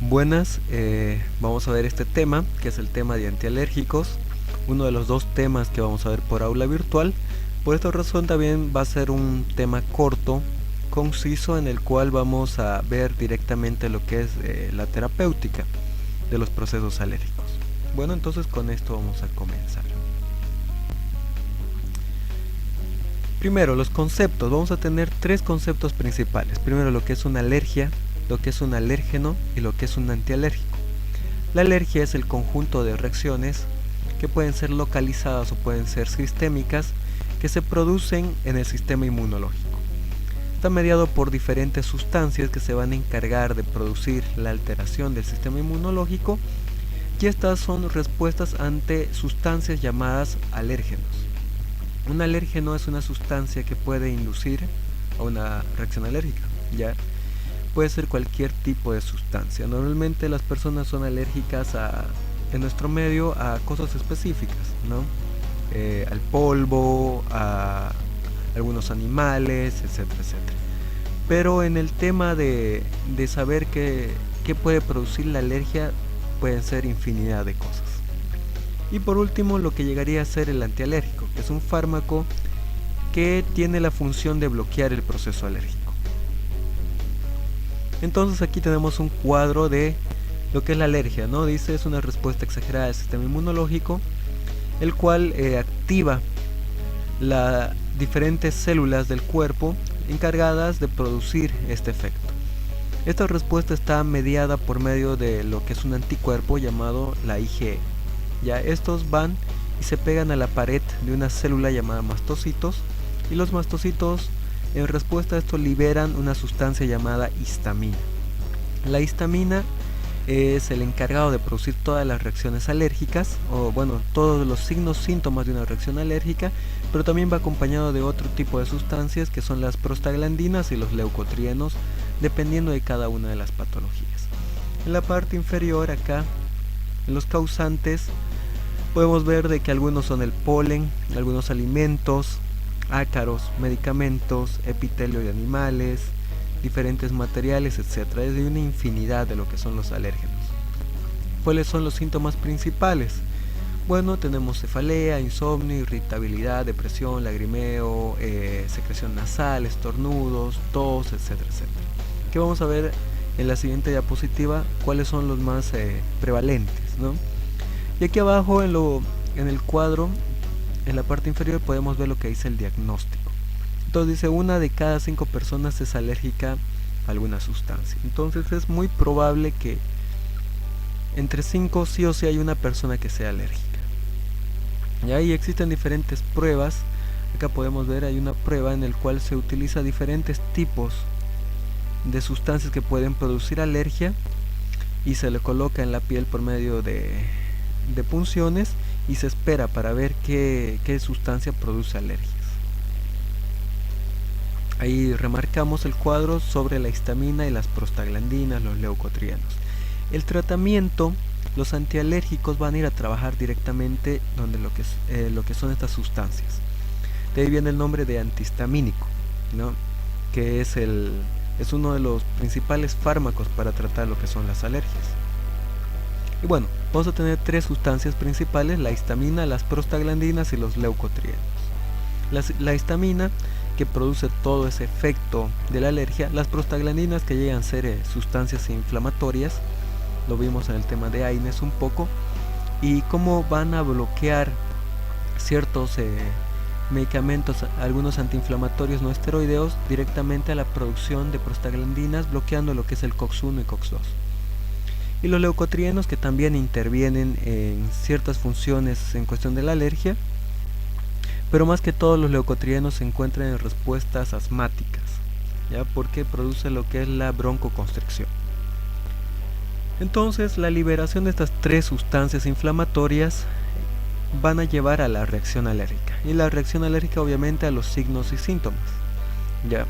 Buenas, vamos a ver este tema, que es el tema de antialérgicos, uno de los dos temas que vamos a ver por aula virtual. Por esta razón también va a ser un tema corto, conciso, en el cual vamos a ver directamente lo que es la terapéutica de los procesos alérgicos. Bueno, entonces con esto vamos a comenzar. Primero, los conceptos. Vamos a tener tres conceptos principales. Primero, lo que es una alergia, lo que es un alérgeno y lo que es un antialérgico. La alergia es el conjunto de reacciones que pueden ser localizadas o pueden ser sistémicas que se producen en el sistema inmunológico. Está mediado por diferentes sustancias que se van a encargar de producir la alteración del sistema inmunológico, y estas son respuestas ante sustancias llamadas alérgenos. Un alérgeno es una sustancia que puede inducir a una reacción alérgica, ¿ya? Puede ser cualquier tipo de sustancia. Normalmente las personas son alérgicas en nuestro medio a cosas específicas, ¿no? Al polvo, a algunos animales, etcétera, etcétera. Pero en el tema de saber qué puede producir la alergia, pueden ser infinidad de cosas. Y por último, lo que llegaría a ser el antialérgico, que es un fármaco que tiene la función de bloquear el proceso alérgico. Entonces aquí tenemos un cuadro de lo que es la alergia, ¿no? Dice, es una respuesta exagerada del sistema inmunológico, el cual activa las diferentes células del cuerpo encargadas de producir este efecto. Esta respuesta está mediada por medio de lo que es un anticuerpo llamado la IgE. Ya estos van y se pegan a la pared de una célula llamada mastocitos, y los mastocitos en respuesta a esto liberan una sustancia llamada histamina. La histamina es el encargado de producir todas las reacciones alérgicas, o bueno, todos los signos, síntomas de una reacción alérgica, pero también va acompañado de otro tipo de sustancias que son las prostaglandinas y los leucotrienos, dependiendo de cada una de las patologías. En la parte inferior acá, en los causantes, podemos ver de que algunos son el polen, algunos alimentos, ácaros, medicamentos, epitelio de animales, diferentes materiales, etc. Es de una infinidad de lo que son los alérgenos. ¿Cuáles son los síntomas principales? Bueno, tenemos cefalea, insomnio, irritabilidad, depresión, lagrimeo, secreción nasal, estornudos, tos, etcétera, etcétera. Que vamos a ver en la siguiente diapositiva cuáles son los más prevalentes, ¿no? Y aquí abajo en el cuadro, en la parte inferior, podemos ver lo que dice el diagnóstico. Entonces dice, 1 de cada 5 personas es alérgica a alguna sustancia. Entonces es muy probable que entre 5 sí o sí hay una persona que sea alérgica. Y ahí existen diferentes pruebas. Acá podemos ver, hay una prueba en la cual se utiliza diferentes tipos de sustancias que pueden producir alergia, y se le coloca en la piel por medio de punciones, y se espera para ver qué sustancia produce alergias. Ahí remarcamos el cuadro sobre la histamina y las prostaglandinas, los leucotrienos. El tratamiento, los antialérgicos van a ir a trabajar directamente donde lo que son estas sustancias. De ahí viene el nombre de antihistamínico, ¿no? Que es uno de los principales fármacos para tratar lo que son las alergias. Y bueno, vamos a tener tres sustancias principales: la histamina, las prostaglandinas y los leucotrienos. La histamina, que produce todo ese efecto de la alergia; las prostaglandinas, que llegan a ser sustancias inflamatorias, lo vimos en el tema de AINES un poco, y cómo van a bloquear ciertos medicamentos, algunos antiinflamatorios no esteroideos, directamente a la producción de prostaglandinas, bloqueando lo que es el COX-1 y COX-2. Y los leucotrienos, que también intervienen en ciertas funciones en cuestión de la alergia, pero más que todo los leucotrienos se encuentran en respuestas asmáticas, ¿ya? Porque produce lo que es la broncoconstricción. Entonces, la liberación de estas tres sustancias inflamatorias van a llevar a la reacción alérgica, y la reacción alérgica obviamente a los signos y síntomas, ¿ya?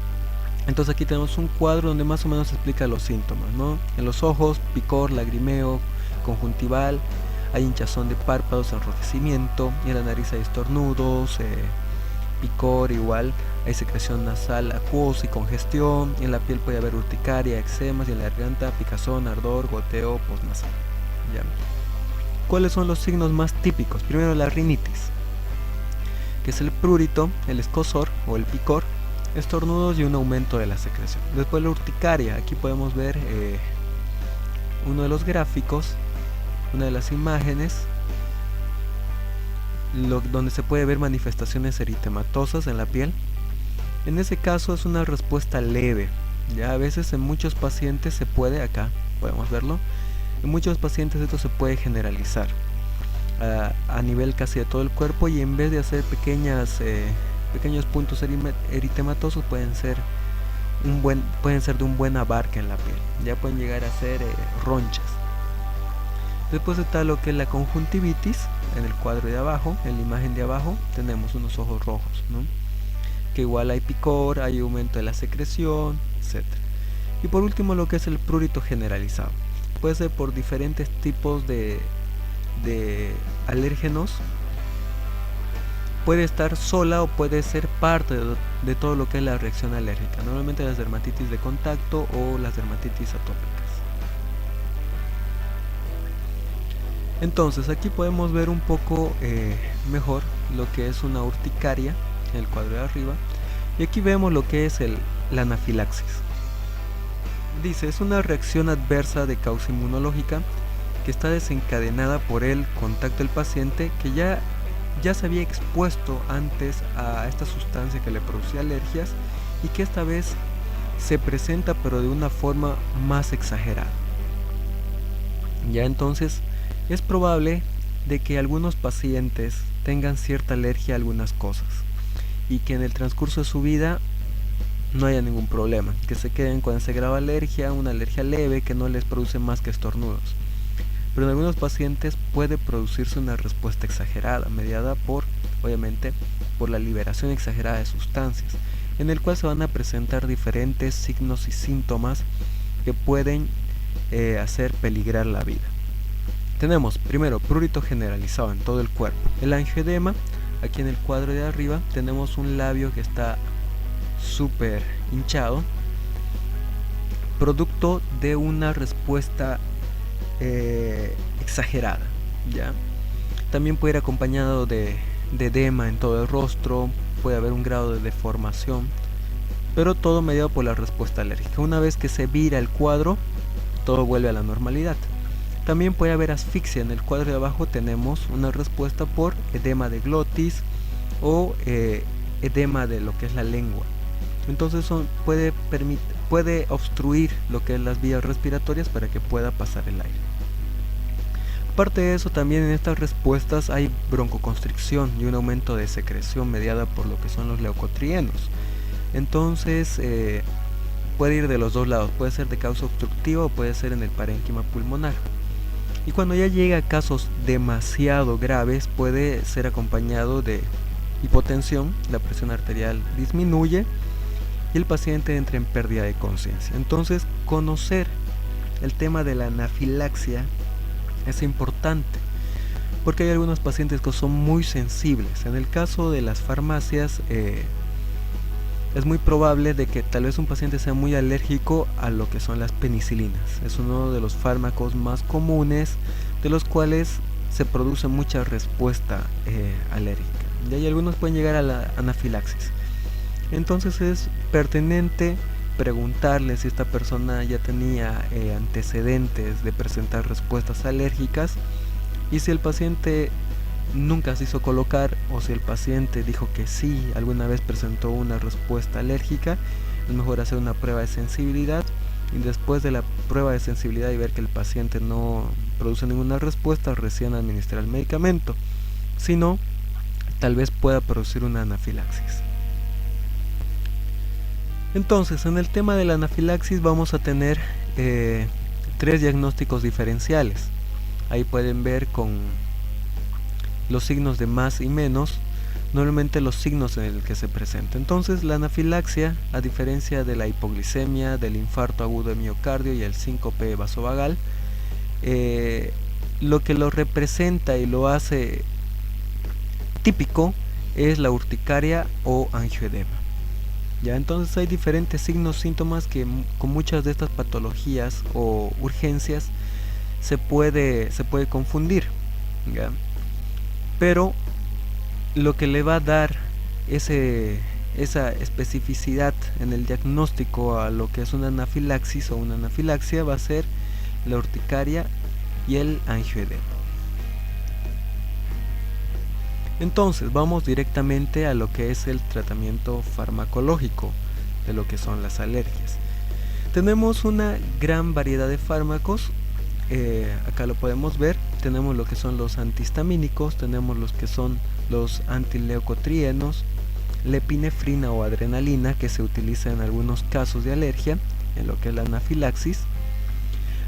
Entonces aquí tenemos un cuadro donde más o menos se explica los síntomas, ¿no? En los ojos, picor, lagrimeo, conjuntival, hay hinchazón de párpados, enrojecimiento, y en la nariz hay estornudos, picor igual, hay secreción nasal acuosa y congestión, en la piel puede haber urticaria, eczemas y en la garganta picazón, ardor, goteo postnasal. ¿Ya? ¿Cuáles son los signos más típicos? Primero la rinitis, que es el prurito, el escozor o el picor, estornudos y un aumento de la secreción. Después la urticaria, aquí podemos ver uno de los gráficos, una de las imágenes, donde se puede ver manifestaciones eritematosas en la piel. En ese caso es una respuesta leve, ya a veces en muchos pacientes se puede, acá podemos verlo, en muchos pacientes esto se puede generalizar a nivel casi de todo el cuerpo, y en vez de hacer pequeños puntos eritematosos pueden ser de un buen abarque en la piel, ya pueden llegar a ser ronchas. Después está lo que es la conjuntivitis. En el cuadro de abajo, en la imagen de abajo, tenemos unos ojos rojos, ¿no? Que igual hay picor, hay aumento de la secreción, etc. Y por último lo que es el prurito generalizado. Puede ser por diferentes tipos de alérgenos. Puede estar sola o puede ser parte de todo lo que es la reacción alérgica. Normalmente las dermatitis de contacto o las dermatitis atópicas. Entonces aquí podemos ver un poco mejor lo que es una urticaria en el cuadro de arriba, y aquí vemos lo que es la anafilaxis. Dice, es una reacción adversa de causa inmunológica que está desencadenada por el contacto del paciente que ya se había expuesto antes a esta sustancia que le producía alergias, y que esta vez se presenta pero de una forma más exagerada. Ya entonces es probable de que algunos pacientes tengan cierta alergia a algunas cosas y que en el transcurso de su vida no haya ningún problema, que se queden con esa grave alergia, una alergia leve que no les produce más que estornudos. Pero en algunos pacientes puede producirse una respuesta exagerada, mediada obviamente por la liberación exagerada de sustancias, en el cual se van a presentar diferentes signos y síntomas que pueden hacer peligrar la vida. Tenemos primero prurito generalizado en todo el cuerpo. El angioedema, aquí en el cuadro de arriba tenemos un labio que está súper hinchado, producto de una respuesta exagerada, ¿ya? También puede ir acompañado de edema en todo el rostro, puede haber un grado de deformación, pero todo mediado por la respuesta alérgica. Una vez que se vira el cuadro, todo vuelve a la normalidad. También puede haber asfixia. En el cuadro de abajo tenemos una respuesta por edema de glotis o edema de lo que es la lengua. Entonces puede obstruir lo que es las vías respiratorias para que pueda pasar el aire. Aparte de eso, también en estas respuestas hay broncoconstricción y un aumento de secreción mediada por lo que son los leucotrienos. Entonces puede ir de los dos lados, puede ser de causa obstructiva o puede ser en el parénquima pulmonar. Y cuando ya llega a casos demasiado graves, puede ser acompañado de hipotensión, la presión arterial disminuye y el paciente entra en pérdida de conciencia. Entonces, conocer el tema de la anafilaxia es importante, porque hay algunos pacientes que son muy sensibles. En el caso de las farmacias, es muy probable de que tal vez un paciente sea muy alérgico a lo que son las penicilinas. Es uno de los fármacos más comunes, de los cuales se produce mucha respuesta alérgica. Y hay algunos pueden llegar a la anafilaxis. Entonces es pertinente preguntarle si esta persona ya tenía antecedentes de presentar respuestas alérgicas, y si el paciente nunca se hizo colocar, o si el paciente dijo que sí, alguna vez presentó una respuesta alérgica, es mejor hacer una prueba de sensibilidad, y después de la prueba de sensibilidad y ver que el paciente no produce ninguna respuesta, recién administrar el medicamento. Si no, tal vez pueda producir una anafilaxis. Entonces, en el tema de la anafilaxis vamos a tener 3 diagnósticos diferenciales. Ahí pueden ver con los signos de más y menos, normalmente los signos en el que se presenta. Entonces, la anafilaxia, a diferencia de la hipoglicemia, del infarto agudo de miocardio y el síncope vasovagal, lo que lo representa y lo hace típico es la urticaria o angioedema. Ya, entonces hay diferentes signos, síntomas que con muchas de estas patologías o urgencias se puede confundir, ¿ya? Pero lo que le va a dar esa especificidad en el diagnóstico a lo que es una anafilaxis o una anafilaxia va a ser la urticaria y el angioedema. Entonces vamos directamente a lo que es el tratamiento farmacológico de lo que son las alergias. Tenemos una gran variedad de fármacos, acá lo podemos ver. Tenemos lo que son los antihistamínicos, tenemos los que son los antileucotrienos, la epinefrina o adrenalina, que se utiliza en algunos casos de alergia, en lo que es la anafilaxis,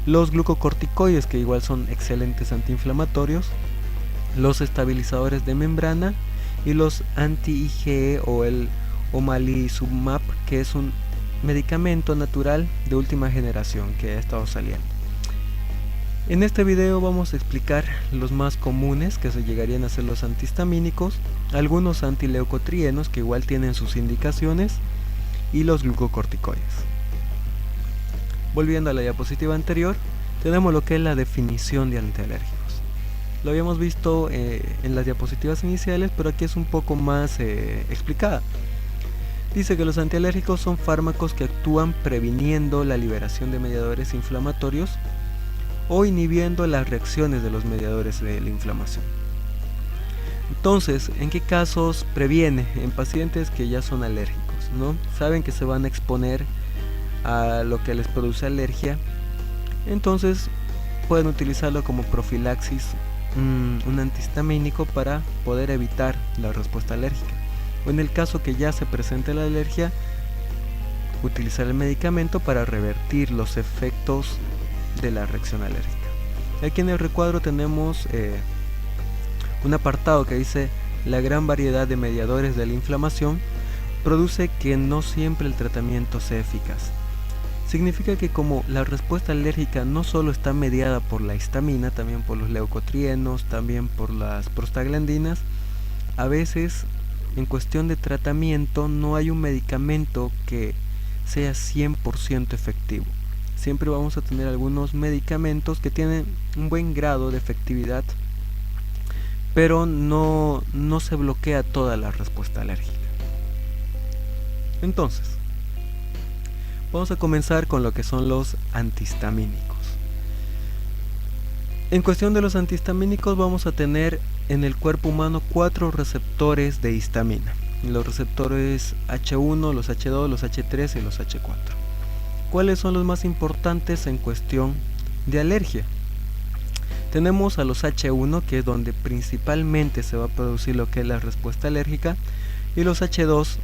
los glucocorticoides, que igual son excelentes antiinflamatorios, los estabilizadores de membrana y los anti-IgE o el omalizumab, que es un medicamento natural de última generación que ha estado saliendo. En este video vamos a explicar los más comunes, que se llegarían a ser los antihistamínicos, algunos antileucotrienos que igual tienen sus indicaciones y los glucocorticoides. Volviendo a la diapositiva anterior, tenemos lo que es la definición de antialérgicos. Lo habíamos visto en las diapositivas iniciales, pero aquí es un poco más explicada. Dice que los antialérgicos son fármacos que actúan previniendo la liberación de mediadores inflamatorios o inhibiendo las reacciones de los mediadores de la inflamación. Entonces, ¿en qué casos previene? En pacientes que ya son alérgicos, ¿no? Saben que se van a exponer a lo que les produce alergia, entonces pueden utilizarlo como profilaxis, un antihistamínico, para poder evitar la respuesta alérgica. O en el caso que ya se presente la alergia, utilizar el medicamento para revertir los efectos de la reacción alérgica. Aquí en el recuadro tenemos un apartado que dice: la gran variedad de mediadores de la inflamación produce que no siempre el tratamiento sea eficaz. Significa que como la respuesta alérgica no solo está mediada por la histamina, también por los leucotrienos, también por las prostaglandinas, a veces en cuestión de tratamiento no hay un medicamento que sea 100% efectivo. Siempre vamos a tener algunos medicamentos que tienen un buen grado de efectividad, pero no se bloquea toda la respuesta alérgica. Entonces, vamos a comenzar con lo que son los antihistamínicos. En cuestión de los antihistamínicos, vamos a tener en el cuerpo humano 4 receptores de histamina. Los receptores H1, los H2, los H3 y los H4. ¿Cuáles son los más importantes en cuestión de alergia? Tenemos a los H1, que es donde principalmente se va a producir lo que es la respuesta alérgica, y los H2,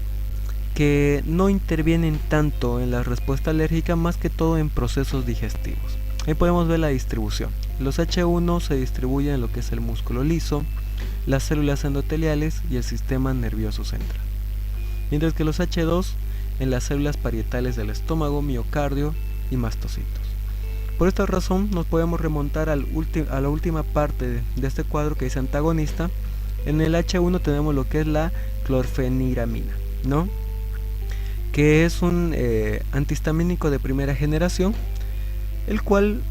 que no intervienen tanto en la respuesta alérgica, más que todo en procesos digestivos. Ahí podemos ver la distribución. Los H1 se distribuyen en lo que es el músculo liso, las células endoteliales y el sistema nervioso central, mientras que los H2 en las células parietales del estómago, miocardio y mastocitos. Por esta razón nos podemos remontar a la última parte de este cuadro que dice antagonista. En el H1 tenemos lo que es la clorfeniramina, ¿no?, que es un antihistamínico de primera generación, el cual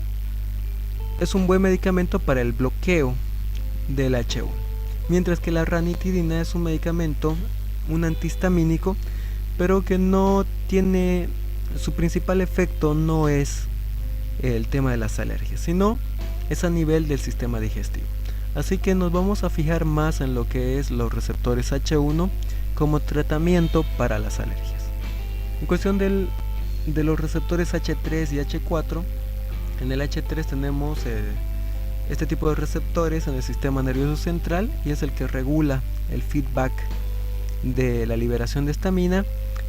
es un buen medicamento para el bloqueo del H1, mientras que la ranitidina es un medicamento, un antihistamínico, pero que no tiene, su principal efecto no es el tema de las alergias, sino es a nivel del sistema digestivo. Así que nos vamos a fijar más en lo que es los receptores H1 como tratamiento para las alergias. En cuestión de los receptores H3 y H4, en el H3 tenemos este tipo de receptores en el sistema nervioso central, y es el que regula el feedback de la liberación de histamina,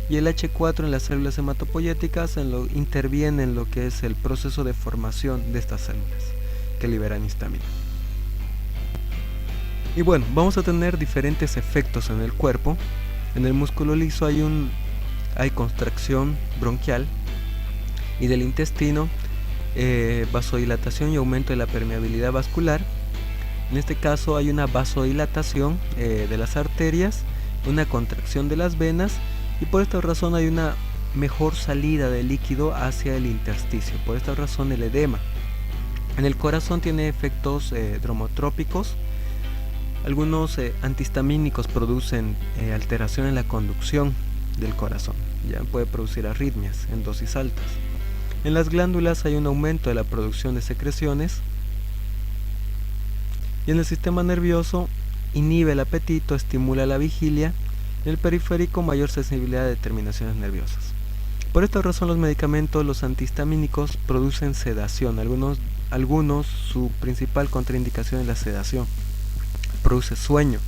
y el H4 en las células hematopoyéticas interviene en lo que es el proceso de formación de estas células que liberan histamina. Y bueno, vamos a tener diferentes efectos en el cuerpo. En el músculo liso hay contracción bronquial y del intestino, vasodilatación y aumento de la permeabilidad vascular. En este caso hay una vasodilatación de las arterias una contracción de las venas y por esta razón hay una mejor salida de líquido hacia el intersticio. Por esta razón el edema. En el corazón tiene efectos dromotrópicos. Algunos antihistamínicos producen alteración en la conducción del corazón. Ya puede producir arritmias en dosis altas. En las glándulas hay un aumento de la producción de secreciones. Y en el sistema nervioso inhibe el apetito, estimula la vigilia. En el periférico mayor sensibilidad de terminaciones nerviosas. Por esta razón los medicamentos, los antihistamínicos, producen sedación. Algunos su principal contraindicación es la sedación. Produce sueño.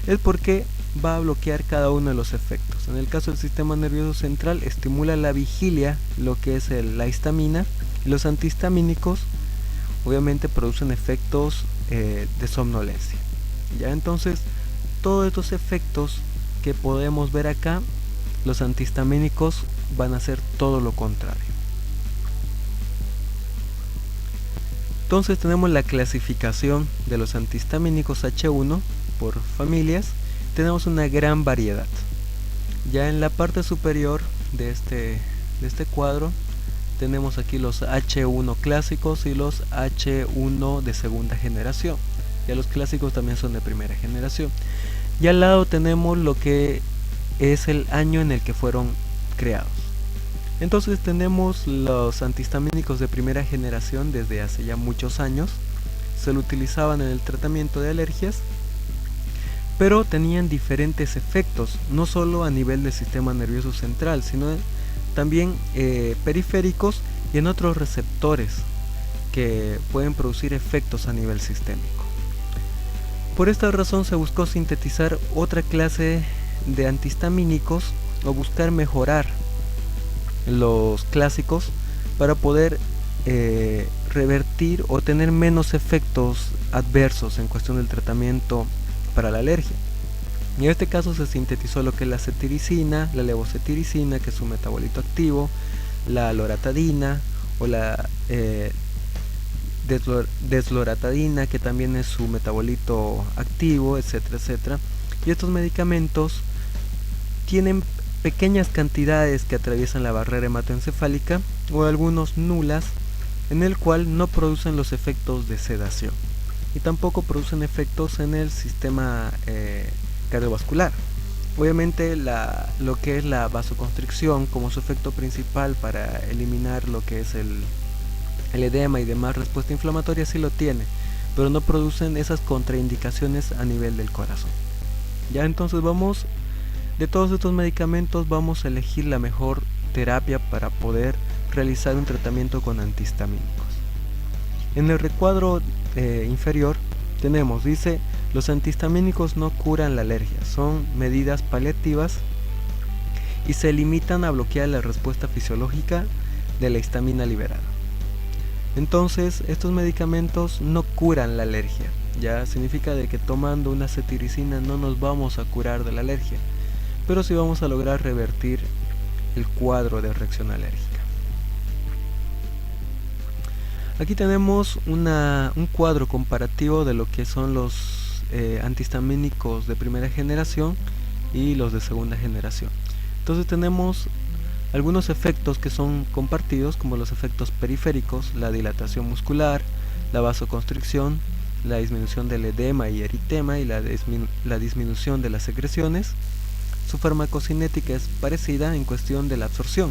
Es porque va a bloquear cada uno de los efectos. En el caso del sistema nervioso central estimula la vigilia, lo que es la histamina. Y los antihistamínicos obviamente producen efectos de somnolencia. Ya entonces todos estos efectos que podemos ver acá, los antihistamínicos van a hacer todo lo contrario. Entonces tenemos la clasificación de los antihistamínicos H1 por familias. Tenemos una gran variedad. Ya en la parte superior de este cuadro tenemos aquí los H1 clásicos y los H1 de segunda generación. Ya los clásicos también son de primera generación. Y al lado tenemos lo que es el año en el que fueron creados. Entonces tenemos los antihistamínicos de primera generación desde hace ya muchos años. Se lo utilizaban en el tratamiento de alergias, pero tenían diferentes efectos, no solo a nivel del sistema nervioso central, sino también periféricos y en otros receptores que pueden producir efectos a nivel sistémico. Por esta razón se buscó sintetizar otra clase de antihistamínicos o buscar mejorar los clásicos para poder revertir o tener menos efectos adversos en cuestión del tratamiento para la alergia. Y en este caso se sintetizó lo que es la cetiricina, la levocetiricina, que es un metabolito activo, la loratadina o la desloratadina, que también es su metabolito activo, etcétera, etcétera. Y estos medicamentos tienen pequeñas cantidades que atraviesan la barrera hematoencefálica o algunos nulas, en el cual no producen los efectos de sedación y tampoco producen efectos en el sistema cardiovascular. Obviamente lo que es la vasoconstricción como su efecto principal para eliminar lo que es el edema y demás respuesta inflamatoria sí lo tiene, pero no producen esas contraindicaciones a nivel del corazón. Ya entonces de todos estos medicamentos vamos a elegir la mejor terapia para poder realizar un tratamiento con antihistamínicos. En el recuadro inferior tenemos, dice, los antihistamínicos no curan la alergia, son medidas paliativas y se limitan a bloquear la respuesta fisiológica de la histamina liberada. Entonces estos medicamentos no curan la alergia, ya significa de que tomando una cetiricina no nos vamos a curar de la alergia, pero sí vamos a lograr revertir el cuadro de reacción alérgica. Aquí tenemos un cuadro comparativo de lo que son los antihistamínicos de primera generación y los de segunda generación. Entonces tenemos algunos efectos que son compartidos, como los efectos periféricos, la dilatación muscular, la vasoconstricción, la disminución del edema y eritema y la disminución de las secreciones. Su farmacocinética es parecida en cuestión de la absorción.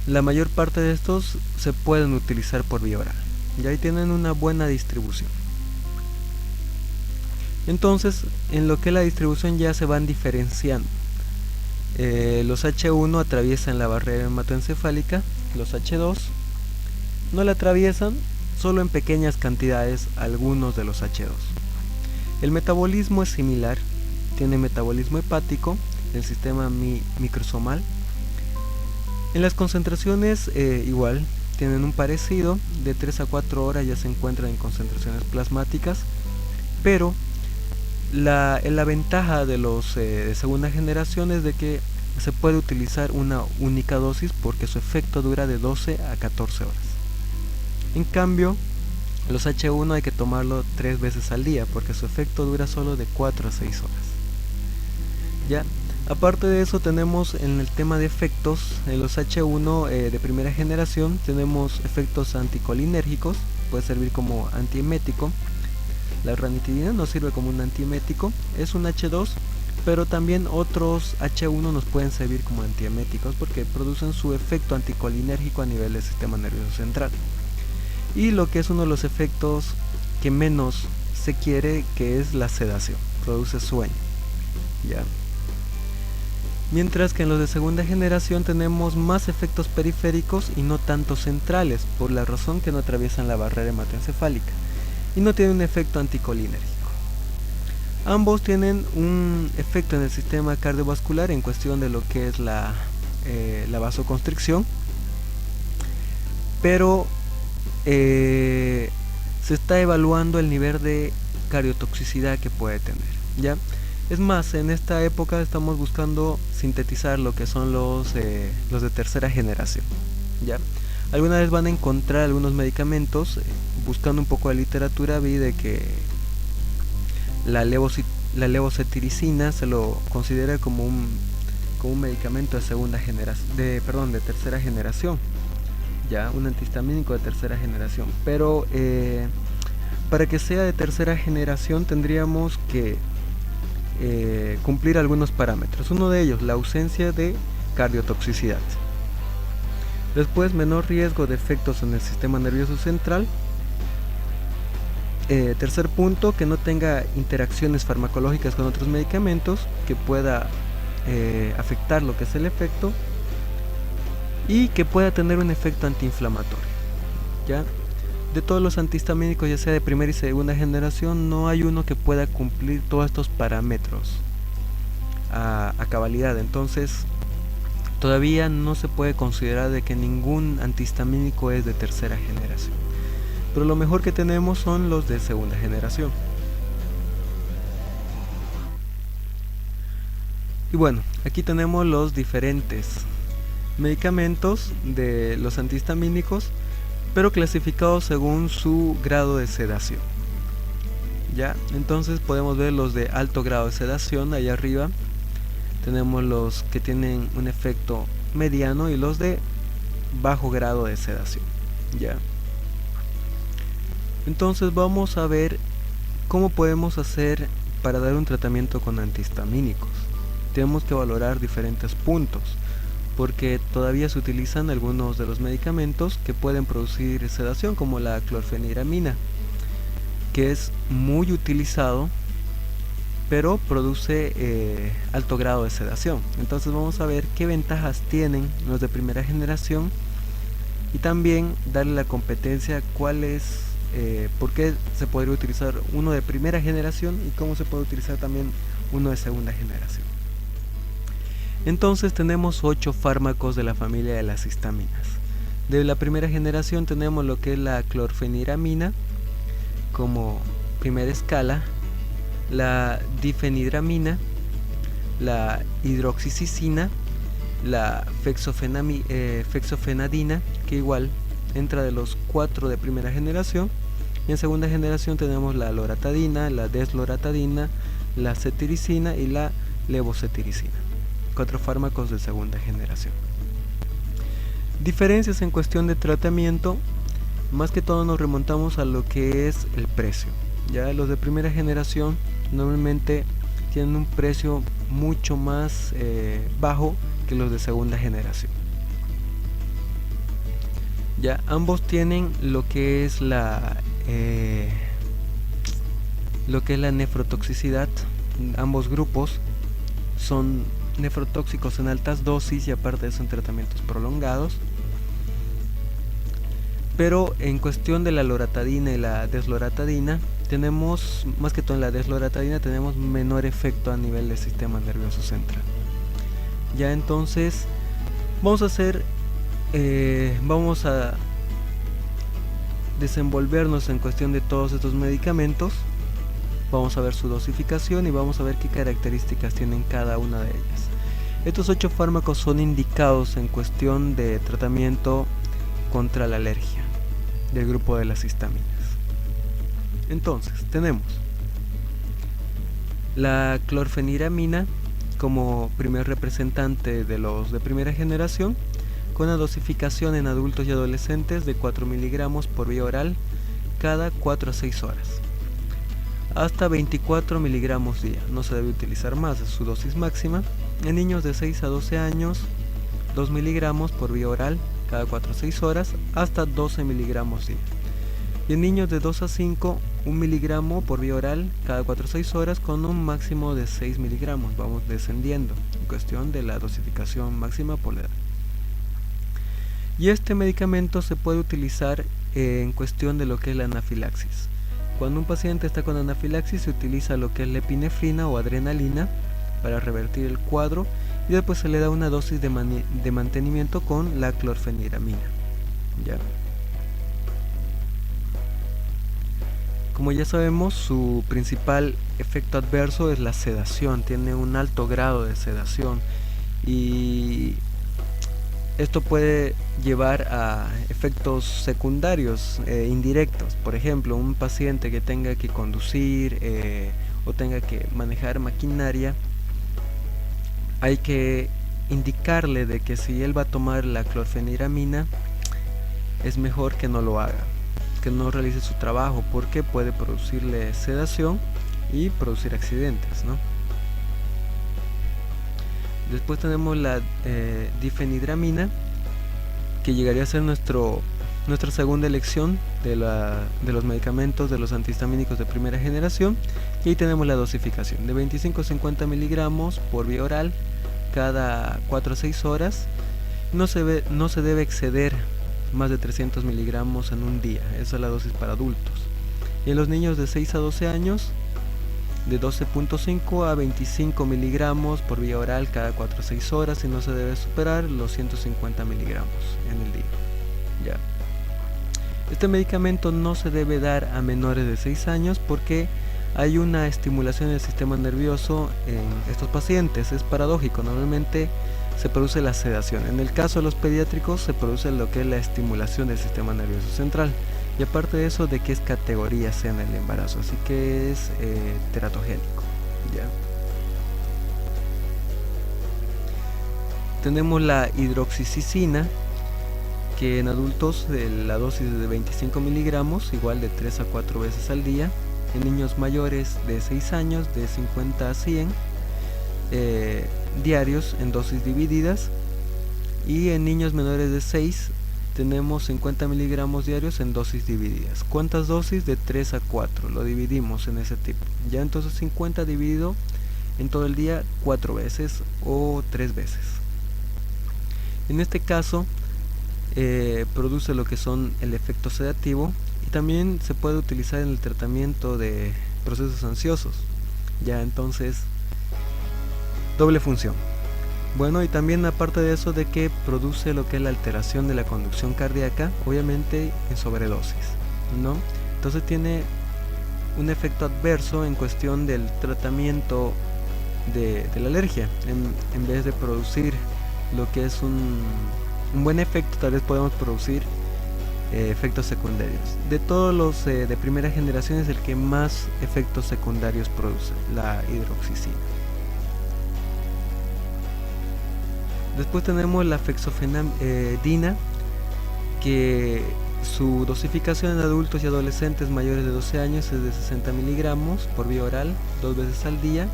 La mayor parte de estos se pueden utilizar por vía oral, y ahí tienen una buena distribución. Entonces, en lo que es la distribución ya se van diferenciando. Los H1 atraviesan la barrera hematoencefálica, los H2 no la atraviesan, solo en pequeñas cantidades algunos de los H2. El metabolismo es similar, tiene metabolismo hepático, el sistema microsomal. En las concentraciones igual, tienen un parecido, de 3 a 4 horas ya se encuentran en concentraciones plasmáticas, pero la ventaja de los de segunda generación es de que se puede utilizar una única dosis porque su efecto dura de 12 a 14 horas. En cambio, los H1 hay que tomarlo 3 veces al día porque su efecto dura solo de 4 a 6 horas. ¿ya? Aparte de eso tenemos en el tema de efectos, en los H1 de primera generación tenemos efectos anticolinérgicos, puede servir como antiemético. La ranitidina nos sirve como un antiemético, es un H2, pero también otros H1 nos pueden servir como antieméticos porque producen su efecto anticolinérgico a nivel del sistema nervioso central. Y lo que es uno de los efectos que menos se quiere, que es la sedación, produce sueño, ¿ya? Mientras que en los de segunda generación tenemos más efectos periféricos y no tanto centrales, por la razón que no atraviesan la barrera hematoencefálica y no tienen un efecto anticolinérgico. Ambos tienen un efecto en el sistema cardiovascular en cuestión de lo que es la vasoconstricción, pero se está evaluando el nivel de cardiotoxicidad que puede tener, ¿ya? Es más, en esta época estamos buscando sintetizar lo que son los de tercera generación, ¿ya? Alguna vez van a encontrar algunos medicamentos, buscando un poco de literatura vi de que la levocetiricina se lo considera como un medicamento de tercera generación, ya, un antihistamínico de tercera generación, pero para que sea de tercera generación tendríamos que cumplir algunos parámetros. Uno de ellos, la ausencia de cardiotoxicidad. Después, menor riesgo de efectos en el sistema nervioso central. Tercer punto, que no tenga interacciones farmacológicas con otros medicamentos que pueda afectar lo que es el efecto, y que pueda tener un efecto antiinflamatorio, ¿ya? De todos los antihistamínicos, ya sea de primera y segunda generación, no hay uno que pueda cumplir todos estos parámetros a cabalidad. Entonces todavía no se puede considerar de que ningún antihistamínico es de tercera generación, pero lo mejor que tenemos son los de segunda generación. Y bueno, aquí tenemos los diferentes medicamentos de los antihistamínicos, pero clasificados según su grado de sedación, ¿ya? Entonces podemos ver los de alto grado de sedación allá arriba, tenemos los que tienen un efecto mediano y los de bajo grado de sedación, ¿ya? Entonces vamos a ver cómo podemos hacer para dar un tratamiento con antihistamínicos. Tenemos que valorar diferentes puntos, porque todavía se utilizan algunos de los medicamentos que pueden producir sedación, como la clorfeniramina, que es muy utilizado, pero produce alto grado de sedación. Entonces vamos a ver qué ventajas tienen los de primera generación y también darle la competencia cuál es, por qué se podría utilizar uno de primera generación y cómo se puede utilizar también uno de segunda generación. Entonces tenemos 8 fármacos de la familia de las histaminas. De la primera generación tenemos lo que es la clorfeniramina como primera escala, la difenidramina, la hidroxicicina, la fexofenadina, que igual entra de los 4 de primera generación. Y en segunda generación tenemos la loratadina, la desloratadina, la cetiricina y la levocetiricina. 4 fármacos de segunda generación. Diferencias en cuestión de tratamiento, más que todo nos remontamos a lo que es el precio. Ya los de primera generación normalmente tienen un precio mucho más bajo que los de segunda generación. Ya ambos tienen lo que es la nefrotoxicidad. Ambos grupos son nefrotóxicos en altas dosis y aparte de eso en tratamientos prolongados. Pero en cuestión de la loratadina y la desloratadina, tenemos, más que todo en la desloratadina, tenemos menor efecto a nivel del sistema nervioso central. Ya entonces vamos a desenvolvernos en cuestión de todos estos medicamentos. Vamos a ver su dosificación y vamos a ver qué características tienen cada una de ellas. Estos 8 fármacos son indicados en cuestión de tratamiento contra la alergia del grupo de las histaminas. Entonces tenemos la clorfeniramina como primer representante de los de primera generación, con una dosificación en adultos y adolescentes de 4 miligramos por vía oral cada 4 a 6 horas. Hasta 24 miligramos día, no se debe utilizar más, es su dosis máxima. En niños de 6 a 12 años, 2 miligramos por vía oral cada 4 a 6 horas, hasta 12 miligramos día. Y en niños de 2 a 5, 1 miligramo por vía oral cada 4 a 6 horas con un máximo de 6 miligramos. Vamos descendiendo en cuestión de la dosificación máxima por la edad. Y este medicamento se puede utilizar en cuestión de lo que es la anafilaxis. Cuando un paciente está con anafilaxis, se utiliza lo que es la epinefrina o adrenalina para revertir el cuadro, y después se le da una dosis de mantenimiento con la clorfeniramina. ¿Ya? Como ya sabemos, su principal efecto adverso es la sedación, tiene un alto grado de sedación, y esto puede llevar a efectos secundarios indirectos. Por ejemplo, un paciente que tenga que conducir o tenga que manejar maquinaria, hay que indicarle de que si él va a tomar la clorfeniramina, es mejor que no lo haga, que no realice su trabajo, porque puede producirle sedación y producir accidentes, ¿no? Después tenemos la difenidramina, que llegaría a ser nuestra segunda elección de los medicamentos de los antihistamínicos de primera generación. Y ahí tenemos la dosificación de 25 a 50 miligramos por vía oral cada 4 a 6 horas. No se debe exceder más de 300 miligramos en un día. Esa es la dosis para adultos. Y en los niños de 6 a 12 años, de 12.5 a 25 miligramos por vía oral cada 4 a 6 horas, y no se debe superar los 150 miligramos en el día. Ya. Este medicamento no se debe dar a menores de 6 años porque hay una estimulación del sistema nervioso en estos pacientes. Es paradójico, normalmente se produce la sedación. En el caso de los pediátricos se produce lo que es la estimulación del sistema nervioso central. Y aparte de eso, de que es categoría C en el embarazo, así que es teratogénico. ¿Ya? Tenemos la hidroxicicina, que en adultos la dosis es de 25 miligramos, igual de 3 a 4 veces al día. En niños mayores de 6 años, de 50 a 100 diarios en dosis divididas. Y en niños menores de 6 tenemos 50 miligramos diarios en dosis divididas. ¿Cuántas dosis? De 3 a 4, lo dividimos en ese tipo. Ya entonces 50 dividido en todo el día 4 veces o 3 veces. En este caso produce lo que son el efecto sedativo, y también se puede utilizar en el tratamiento de procesos ansiosos. Ya entonces, doble función. Bueno, y también aparte de eso, de que produce lo que es la alteración de la conducción cardíaca, obviamente en sobredosis, ¿no? Entonces tiene un efecto adverso en cuestión del tratamiento de la alergia. En vez de producir lo que es un buen efecto, tal vez podemos producir efectos secundarios. De todos los de primera generación es el que más efectos secundarios produce, la hidroxicina. Después tenemos la fexofenadina, que su dosificación en adultos y adolescentes mayores de 12 años es de 60 miligramos por vía oral 2 veces al día,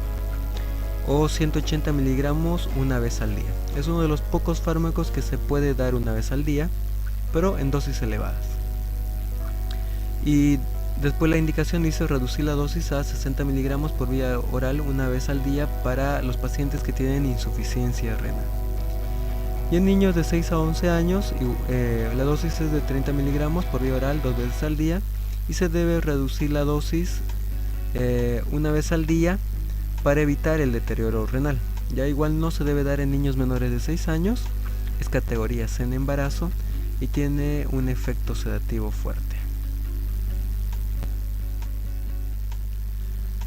o 180 miligramos una vez al día. Es uno de los pocos fármacos que se puede dar una vez al día, pero en dosis elevadas. Y después la indicación dice reducir la dosis a 60 miligramos por vía oral una vez al día para los pacientes que tienen insuficiencia renal. Y en niños de 6 a 11 años la dosis es de 30 miligramos por vía oral 2 veces al día, y se debe reducir la dosis una vez al día para evitar el deterioro renal. Ya igual no se debe dar en niños menores de 6 años, es categoría C en embarazo y tiene un efecto sedativo fuerte.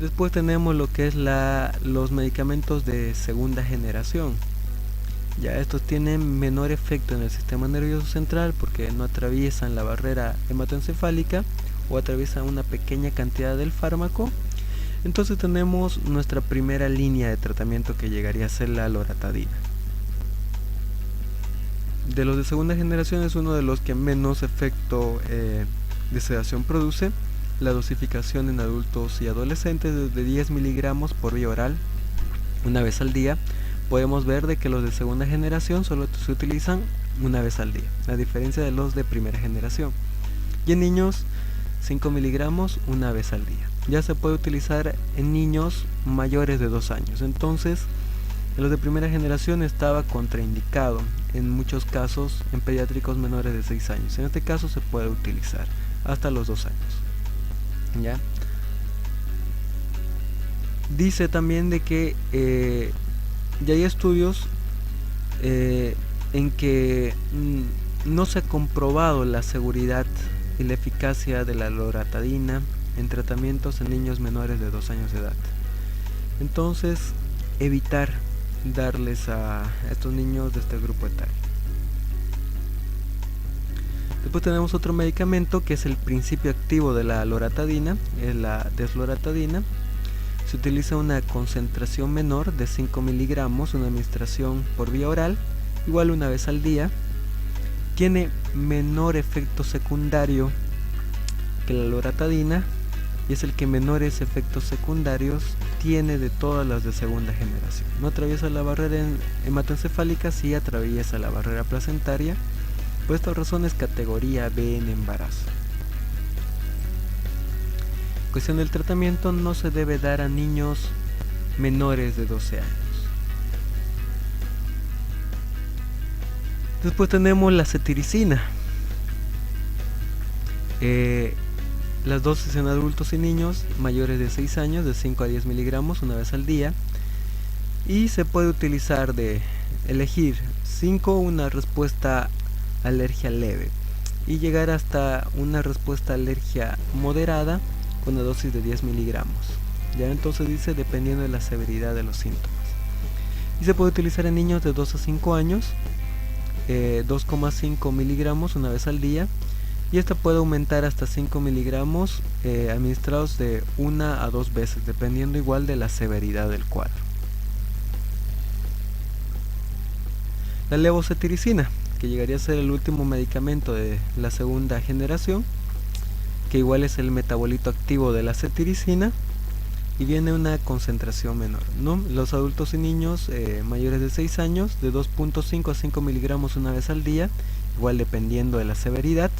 Después tenemos lo que es los medicamentos de segunda generación. Ya estos tienen menor efecto en el sistema nervioso central porque no atraviesan la barrera hematoencefálica o atraviesan una pequeña cantidad del fármaco, Entonces tenemos nuestra primera línea de tratamiento, que llegaría a ser la loratadina. De los de segunda generación es uno de los que menos efecto de sedación produce. La dosificación en adultos y adolescentes es de 10 miligramos por vía oral una vez al día. Podemos ver de que los de segunda generación solo se utilizan una vez al día, a diferencia de los de primera generación. Y en niños 5 miligramos una vez al día. Ya se puede utilizar en niños mayores de 2 años. Entonces, en los de primera generación estaba contraindicado en muchos casos en pediátricos menores de 6 años. En este caso se puede utilizar hasta los 2 años. ¿Ya? Dice también de que ya hay estudios en que no se ha comprobado la seguridad y la eficacia de la loratadina en tratamientos en niños menores de 2 años de edad. Entonces, evitar darles a estos niños de este grupo etario. Después tenemos otro medicamento que es el principio activo de la loratadina, es la desloratadina. Se utiliza una concentración menor de 5 miligramos, una administración por vía oral, igual una vez al día. Tiene menor efecto secundario que la loratadina y es el que menores efectos secundarios tiene de todas las de segunda generación. No atraviesa la barrera hematoencefálica, sí atraviesa la barrera placentaria. Por esta razón es categoría B en embarazo. Cuestión del tratamiento: no se debe dar a niños menores de 12 años. Después tenemos la cetiricina. Las dosis en adultos y niños mayores de 6 años, de 5 a 10 miligramos una vez al día. Y se puede utilizar de elegir 5, una respuesta alergia leve, y llegar hasta una respuesta alergia moderada con una dosis de 10 miligramos. Ya entonces dice dependiendo de la severidad de los síntomas. Y se puede utilizar en niños de 2 a 5 años, 2,5 miligramos una vez al día. Y esta puede aumentar hasta 5 miligramos administrados de 1 a 2 veces, dependiendo igual de la severidad del cuadro. La levocetiricina, que llegaría a ser el último medicamento de la segunda generación, que igual es el metabolito activo de la cetiricina y viene una concentración menor, ¿no? Los adultos y niños mayores de 6 años, de 2,5 a 5 miligramos una vez al día, igual dependiendo de la severidad.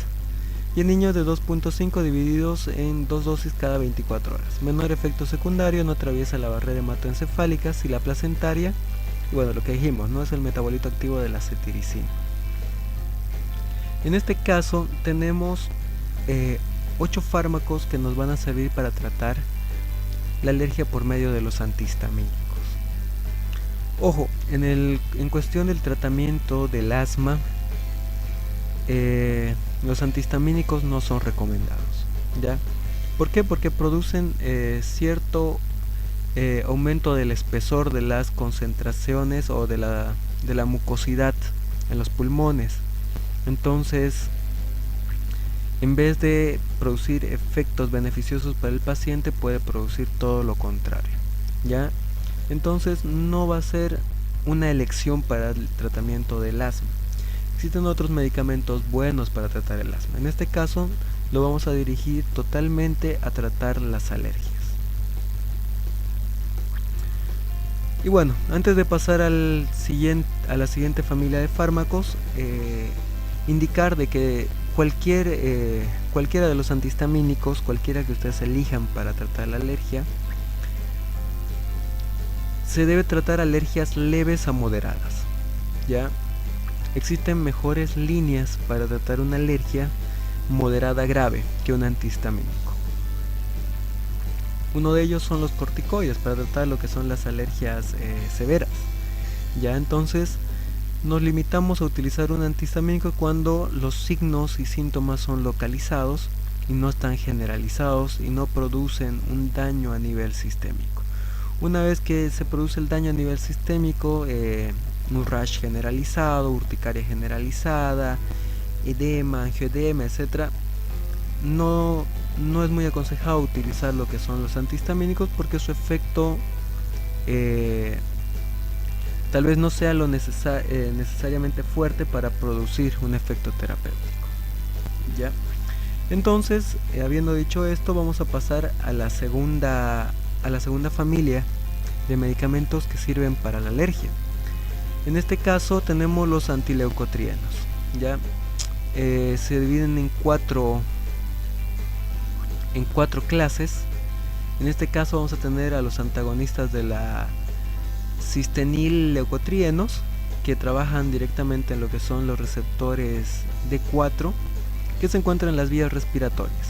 Y en niños de 2,5 divididos en 2 dosis cada 24 horas. Menor efecto secundario, no atraviesa la barrera hematoencefálica, si la placentaria. Y bueno, lo que dijimos, ¿no? Es el metabolito activo de la cetiricina. En este caso tenemos 8 fármacos que nos van a servir para tratar la alergia por medio de los antihistamínicos. Ojo, en cuestión del tratamiento del asma, los antihistamínicos no son recomendados, ¿ya? ¿Por qué? Porque producen cierto aumento del espesor de las concentraciones o de la mucosidad en los pulmones. Entonces, en vez de producir efectos beneficiosos para el paciente, puede producir todo lo contrario, ¿ya? Entonces no va a ser una elección para el tratamiento del asma. Existen otros medicamentos buenos para tratar el asma. En este caso lo vamos a dirigir totalmente a tratar las alergias. Y bueno, antes de pasar a la siguiente familia de fármacos, indicar de que cualquiera de los antihistamínicos, cualquiera que ustedes elijan para tratar la alergia, se debe tratar alergias leves a moderadas, ¿ya? Existen mejores líneas para tratar una alergia moderada grave que un antihistamínico. Uno de ellos son los corticoides para tratar lo que son las alergias severas. Ya entonces nos limitamos a utilizar un antihistamínico cuando los signos y síntomas son localizados y no están generalizados y no producen un daño a nivel sistémico. Una vez que se produce el daño a nivel sistémico, un rash generalizado, urticaria generalizada, edema, angioedema, etc., no no es muy aconsejado utilizar lo que son los antihistamínicos porque su efecto tal vez no sea lo necesariamente fuerte para producir un efecto terapéutico. ¿Ya? Entonces, habiendo dicho esto, vamos a pasar a la segunda familia de medicamentos que sirven para la alergia. En este caso tenemos los antileucotrienos. ¿Ya? Se dividen en cuatro clases. En este caso vamos a tener a los antagonistas de la cistenil-leucotrienos, que trabajan directamente en lo que son los receptores D4 que se encuentran en las vías respiratorias.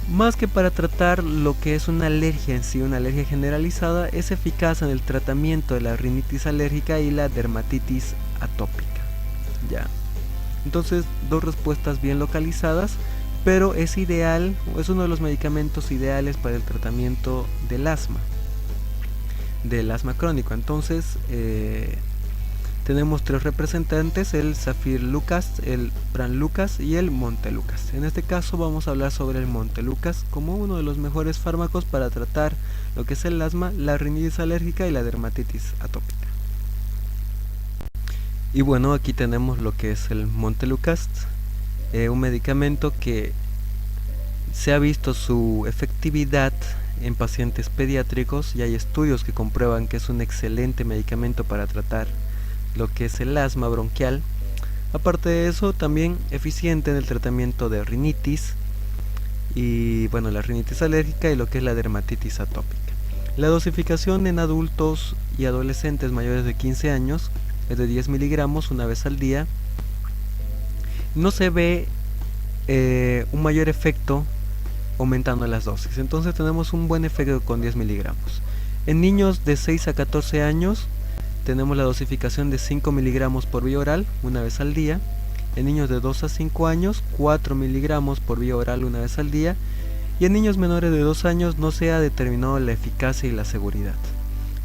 Más que para tratar lo que es una alergia en sí, una alergia generalizada, es eficaz en el tratamiento de la rinitis alérgica y la dermatitis atópica. ¿Ya? Entonces, dos respuestas bien localizadas, pero es ideal, es uno de los medicamentos ideales para el tratamiento del asma crónico. Entonces, tenemos tres representantes: el Safir-Lucas, el Pran-Lucas y el Montelukast. En este caso vamos a hablar sobre el Montelukast como uno de los mejores fármacos para tratar lo que es el asma, la rinitis alérgica y la dermatitis atópica. Y bueno, aquí tenemos lo que es el Montelukast, un medicamento que se ha visto su efectividad en pacientes pediátricos y hay estudios que comprueban que es un excelente medicamento para tratar lo que es el asma bronquial. Aparte de eso, también eficiente en el tratamiento de rinitis y bueno, la rinitis alérgica y lo que es la dermatitis atópica. La dosificación en adultos y adolescentes mayores de 15 años es de 10 miligramos una vez al día. No se ve un mayor efecto aumentando las dosis, entonces tenemos un buen efecto con 10 miligramos. En niños de 6 a 14 años tenemos la dosificación de 5 miligramos por vía oral una vez al día. En niños de 2 a 5 años 4 miligramos por vía oral una vez al día. Y en niños menores de 2 años no se ha determinado la eficacia y la seguridad.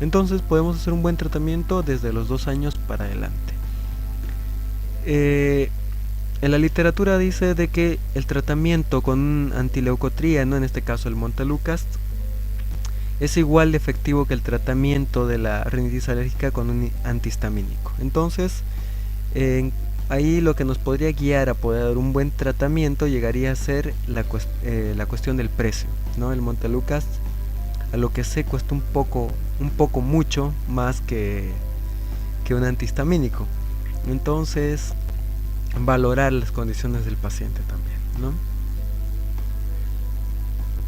Entonces podemos hacer un buen tratamiento desde los 2 años para adelante. En la literatura dice de que el tratamiento con un antileucotrieno, en este caso el Montelukast, es igual de efectivo que el tratamiento de la rinitis alérgica con un antihistamínico. Entonces, ahí lo que nos podría guiar a poder dar un buen tratamiento llegaría a ser la cuestión del precio, ¿no? El Montelukast, a lo que sé, cuesta un poco mucho más que un antihistamínico. Entonces, valorar las condiciones del paciente también, ¿no?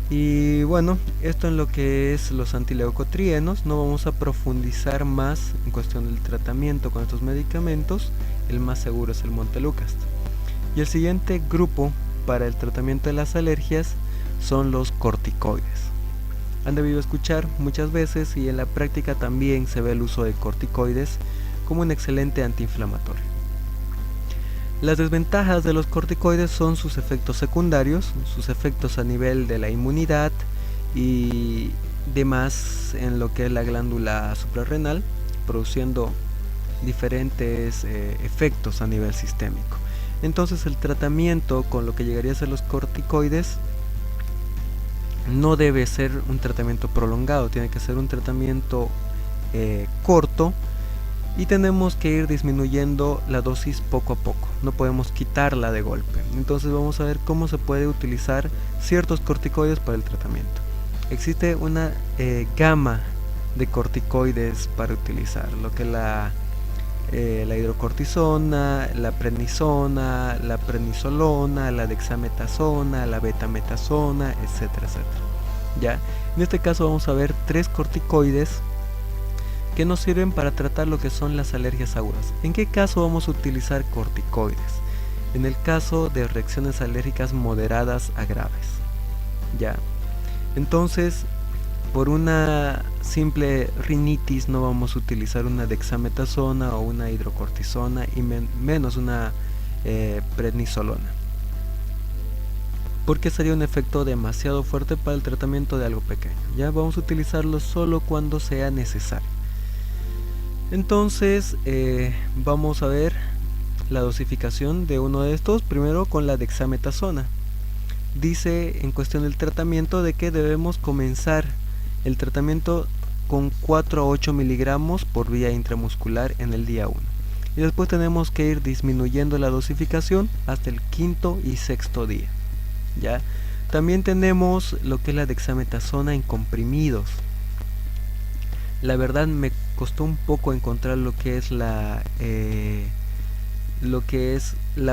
Y bueno, esto en lo que es los antileucotrienos. No vamos a profundizar más en cuestión del tratamiento con estos medicamentos. El más seguro es el Montelukast. Y el siguiente grupo para el tratamiento de las alergias son los corticoides. Han debido escuchar muchas veces y en la práctica también se ve el uso de corticoides como un excelente antiinflamatorio. Las desventajas de los corticoides son sus efectos secundarios, sus efectos a nivel de la inmunidad y demás en lo que es la glándula suprarrenal, produciendo diferentes efectos a nivel sistémico. Entonces el tratamiento con lo que llegaría a ser los corticoides no debe ser un tratamiento prolongado, tiene que ser un tratamiento corto. Y tenemos que ir disminuyendo la dosis poco a poco, no podemos quitarla de golpe. Entonces vamos a ver cómo se puede utilizar ciertos corticoides para el tratamiento. Existe una gama de corticoides para utilizar, lo que es la hidrocortisona, la prednisona, la prednisolona, la dexametasona, la betametasona, etcétera, etcétera. ¿Ya? En este caso vamos a ver 3 corticoides que nos sirven para tratar lo que son las alergias agudas. ¿En qué caso vamos a utilizar corticoides? En el caso de reacciones alérgicas moderadas a graves. Ya. Entonces, por una simple rinitis no vamos a utilizar una dexametasona o una hidrocortisona y menos una prednisolona, porque sería un efecto demasiado fuerte para el tratamiento de algo pequeño. Ya vamos a utilizarlo solo cuando sea necesario. Entonces vamos a ver la dosificación de uno de estos, primero con la dexametasona. dice en cuestión del tratamiento de que debemos comenzar el tratamiento con 4 a 8 miligramos por vía intramuscular en el día 1. Y después tenemos que ir disminuyendo la dosificación hasta el quinto y sexto día. ¿Ya? También tenemos lo que es la dexametasona en comprimidos. La verdad me costó un poco encontrar lo que es la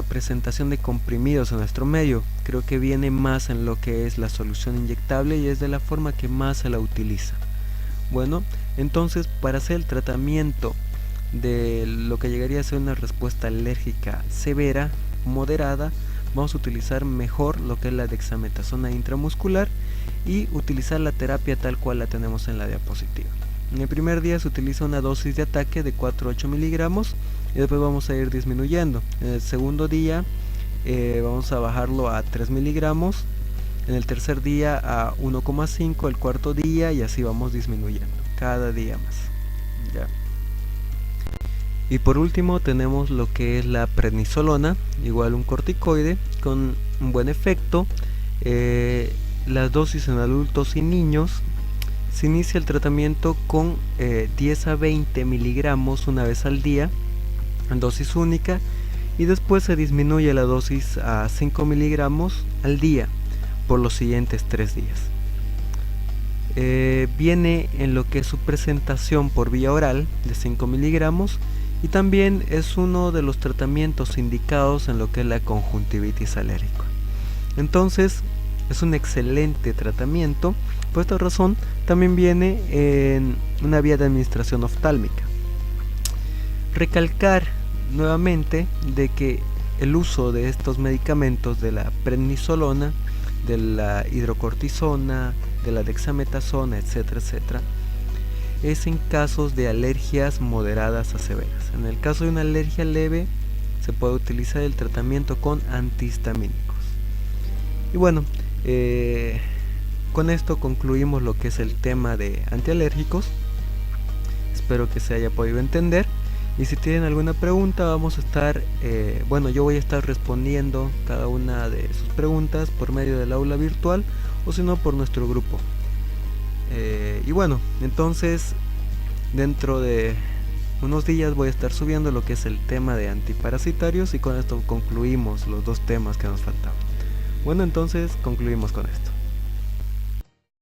presentación de comprimidos en nuestro medio. Creo que viene más en lo que es la solución inyectable y es de la forma que más se la utiliza. Bueno, entonces para hacer el tratamiento de lo que llegaría a ser una respuesta alérgica severa, moderada, vamos a utilizar mejor lo que es la dexametasona intramuscular y utilizar la terapia tal cual la tenemos en la diapositiva. En el primer día se utiliza una dosis de ataque de 4 a 8 miligramos y después vamos a ir disminuyendo. En el segundo día vamos a bajarlo a 3 miligramos, en el tercer día a 1,5, el cuarto día y así vamos disminuyendo cada día más. ¿Ya? Y por último tenemos lo que es la prednisolona, igual un corticoide con un buen efecto. Las dosis en adultos y niños, se inicia el tratamiento con 10 a 20 miligramos una vez al día en dosis única y después se disminuye la dosis a 5 miligramos al día por los siguientes 3 días. Viene en lo que es su presentación por vía oral de 5 miligramos y también es uno de los tratamientos indicados en lo que es la conjuntivitis alérgica. Entonces es un excelente tratamiento. Por esta razón también viene en una vía de administración oftálmica. Recalcar nuevamente de que el uso de estos medicamentos, de la prednisolona, de la hidrocortisona, de la dexametasona, etcétera, etcétera, es en casos de alergias moderadas a severas. En el caso de una alergia leve se puede utilizar el tratamiento con antihistamínicos. Y bueno, con esto concluimos lo que es el tema de antialérgicos. Espero que se haya podido entender. Y si tienen alguna pregunta, vamos a estar, yo voy a estar respondiendo cada una de sus preguntas por medio del aula virtual o si no por nuestro grupo. Y bueno, entonces dentro de unos días voy a estar subiendo lo que es el tema de antiparasitarios y con esto concluimos los 2 temas que nos faltaban. Bueno, entonces concluimos con esto.